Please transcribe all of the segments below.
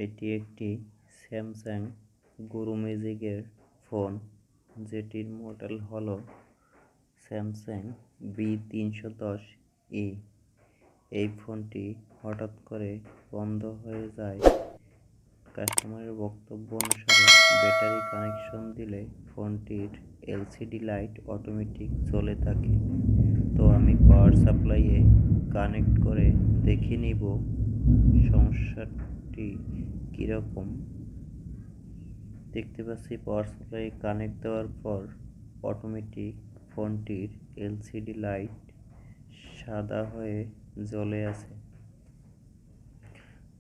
এটি একটি স্যামসাং গুরু ম্যাজিকের ফোন, যেটির মডেল হলো স্যামসাং b310e। এই ফোনটি হঠাৎ করে বন্ধ হয়ে যায়। কাস্টমারের বক্তব্য অনুসারে ব্যাটারি কানেকশন দিলে ফোনটির এলসিডি লাইট অটোমেটিক জ্বলে থাকে। তো আমি পাওয়ার সাপ্লাইয়ে কানেক্ট করে দেখে নিব সমস্যাটি কীরকম। দেখতে পাচ্ছি পাওয়ার সাপ্লাই কানেক্ট দেওয়ার পর অটোমেটিক ফোনটির এলসিডি লাইট সাদা হয়ে জ্বলে আছে।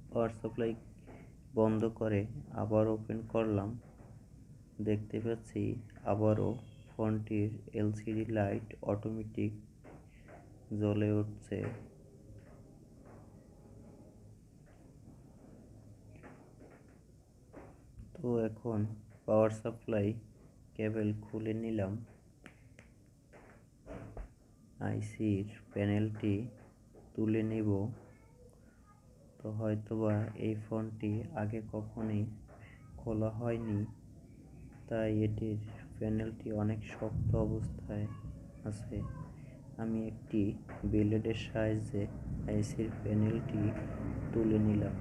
পাওয়ার সাপ্লাই বন্ধ করে আবার ওপেন করলাম, দেখতে পাচ্ছি আবারও ফোনটির এলসিডি লাইট অটোমেটিক জ্বলে উঠছে। তো এখন পাওয়ার সাপ্লাই কেবল খুলে নিলাম, আইসির প্যানেলটি তুলে নিব। তো হয়তোবা এই ফোনটি আগে কখনোই খোলা হয়নি, তাই এটির প্যানেলটি অনেক শক্ত অবস্থায় আছে। আমি একটি ব্লেডের সাহায্যে আইসির প্যানেলটি তুলে নিলাম।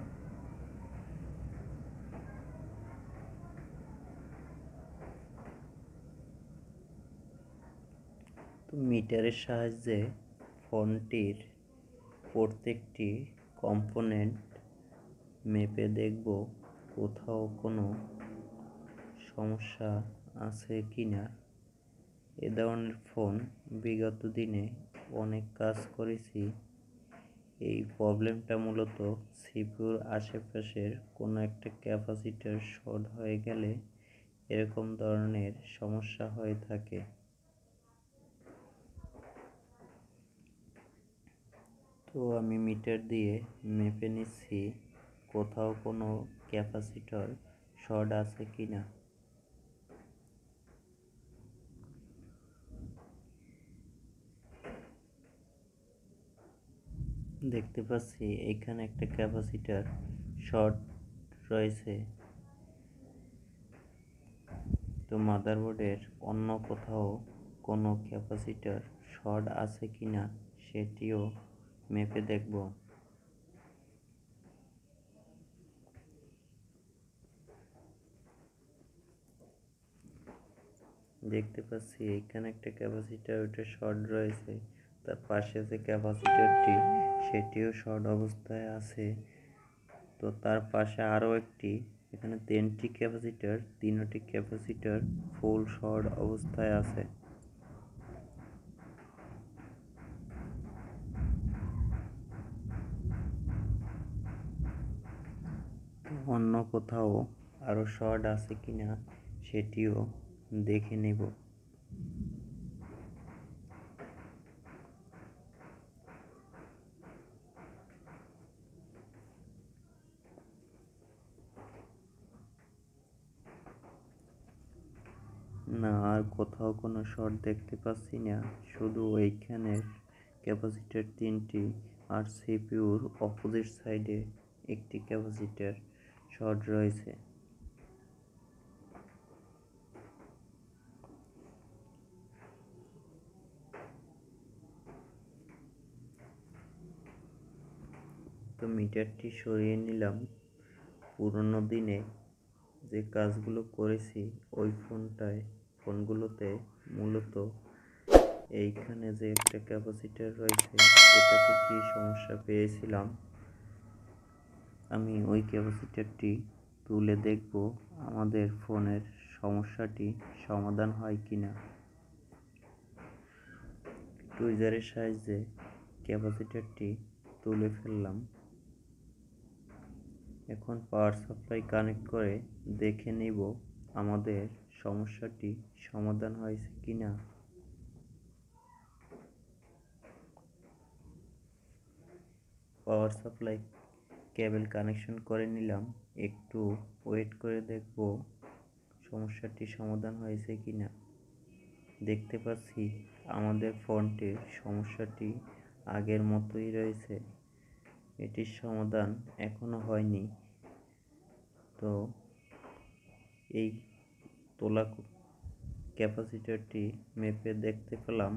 তো মিটারের সাহায্যে ফোনটির প্রত্যেকটি কম্পোনেন্ট মেপে দেখব কোথাও কোনো সমস্যা আছে কিনা। এ ধরনের ফোন বিগত দিনে অনেক কাজ করেছি। এই প্রবলেমটা মূলত সিপিইউর আশেপাশের কোনো একটা ক্যাপাসিটর শর্ট হয়ে গেলে এরকম ধরনের সমস্যা হয়ে থাকে। তো আমি মিটার দিয়ে মেপে নিচ্ছি কোথাও কোনো ক্যাপাসিটর শর্ট আছে কিনা। দেখতে পাচ্ছি এখানে একটা ক্যাপাসিটর শর্ট রয়েছে। তো মাদারবোর্ডের অন্য কোথাও কোনো ক্যাপাসিটর শর্ট আছে কিনা সেটিও মেপে দেখব। দেখতে পাচ্ছি এখানে একটা ক্যাপাসিটর ওটা শর্ট রয়েছে, তার পাশে যে ক্যাপাসিটরটি সেটিও শর্ট অবস্থায় আছে। তো তার পাশে আরও একটি, এখানে 3টি ক্যাপাসিটর, 3টি ক্যাপাসিটর ফুল শর্ট অবস্থায় আছে। অন্য কোথাও আরও শর্ট আছে কিনা সেটিও দেখে নেব। না, আর কোথাও কোনো শর্ট দেখতে পাচ্ছি না, শুধু ওইখানের ক্যাপাসিটর 3টি আর সিপিইউর অপোজিট সাইডে একটি ক্যাপাসিটর শর্ট রয়েছে। তো মিটারটি সরিয়ে নিলাম। পুরনো দিনে যে কাজগুলো করেছি ওই ফোনগুলোতে মূলত এইখানে যে একটা ক্যাপাসিটর রয়েছে এটাতে কি সমস্যা পেয়েছিলাম, আমি ওই ক্যাপাসিটরটি তুলে দেখব আমাদের ফোনের সমস্যাটি সমাধান হয় কিনা। টুইজারের সাহায্যে ক্যাপাসিটরটি তুলে ফেললাম। এখন পাওয়ার সাপ্লাই কানেক্ট করে দেখে নিব আমাদের সমস্যাটি সমাধান হয়েছে কিনা। পাওয়ার সাপ্লাই কেবল কানেকশন করে নিলাম, একটু ওয়েট করে দেখব সমস্যাটি সমাধান হয়েছে কিনা। দেখতে পাচ্ছি আমাদের ফোনটির সমস্যাটি আগের মতোই রয়েছে, এটির সমাধান এখনো হয়নি। তো এই তোলা ক্যাপাসিটরটি মেপে দেখতে পেলাম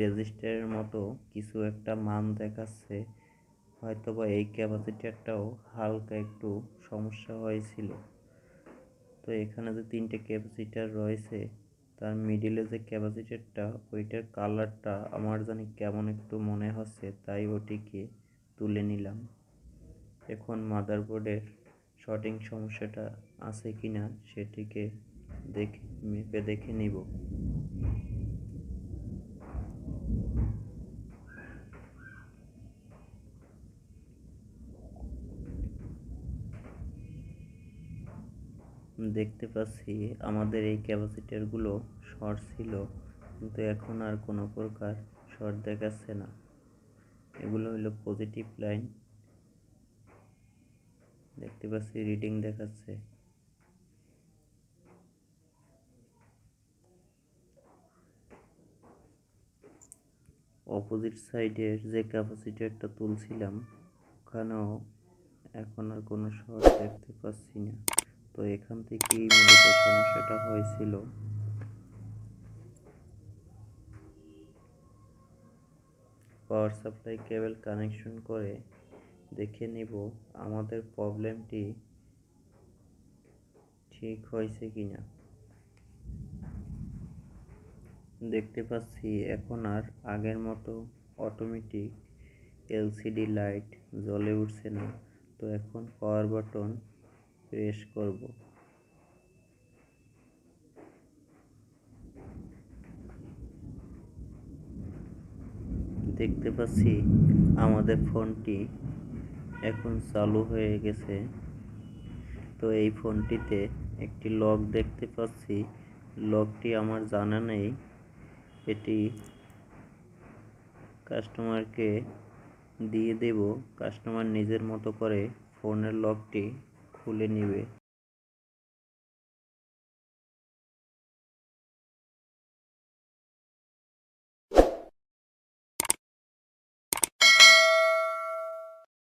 রেজিস্টারের মতো কিছু একটা মান দেখাচ্ছে। হয়তোবা এই ক্যাপাসিটরটাও হালকা একটু সমস্যা হয়েছিল। তো এখানে যে 3টে ক্যাপাসিটর রয়েছে তার মিডিলে যে ক্যাপাসিটরটা ওইটার কালারটা আমার জানি কেমন একটু মনে হচ্ছে, তাই ওটিকে তুলে নিলাম। এখন মাদারবোর্ডের শর্টিং সমস্যাটা আছে কিনা সেটিকে মেপে দেখে নিব। দেখতে পাচ্ছি আমাদের এই ক্যাপাসিটরগুলো শর্ট ছিল, কিন্তু এখন আর কোনো প্রকার শর্ট দেখাচ্ছে না। এগুলো হলো পজিটিভ লাইন, দেখতে পাচ্ছি রিডিং দেখাচ্ছে। অপোজিট সাইডের যে ক্যাপাসিটরটা তুলছিলাম ওখানেও এখন আর কোনো শর্ট দেখতে পাচ্ছি না। তো এখান থেকেই মূলত সমস্যাটা হয়েছিল। পাওয়ার সাপ্লাই কেবল কানেকশন করে দেখে নিব আমাদের প্রবলেমটি ঠিক হয়েছে কিনা। দেখতে পাচ্ছি এখন আর আগের মতো অটোমেটিক এলসিডি লাইট জ্বলে উঠছে না। তো এখন পাওয়ার বাটন প্রেস করব। দেখতে পাচ্ছি আমাদের ফোনটি এখন চালু হয়ে গেছে। তো এই ফোনটিতে একটি লক দেখতে পাচ্ছি, লকটি আমার জানা নেই, এটি কাস্টমারকে দিয়ে দেব। কাস্টমার নিজের মতো করে ফোনের লকটি খুলে নেবে।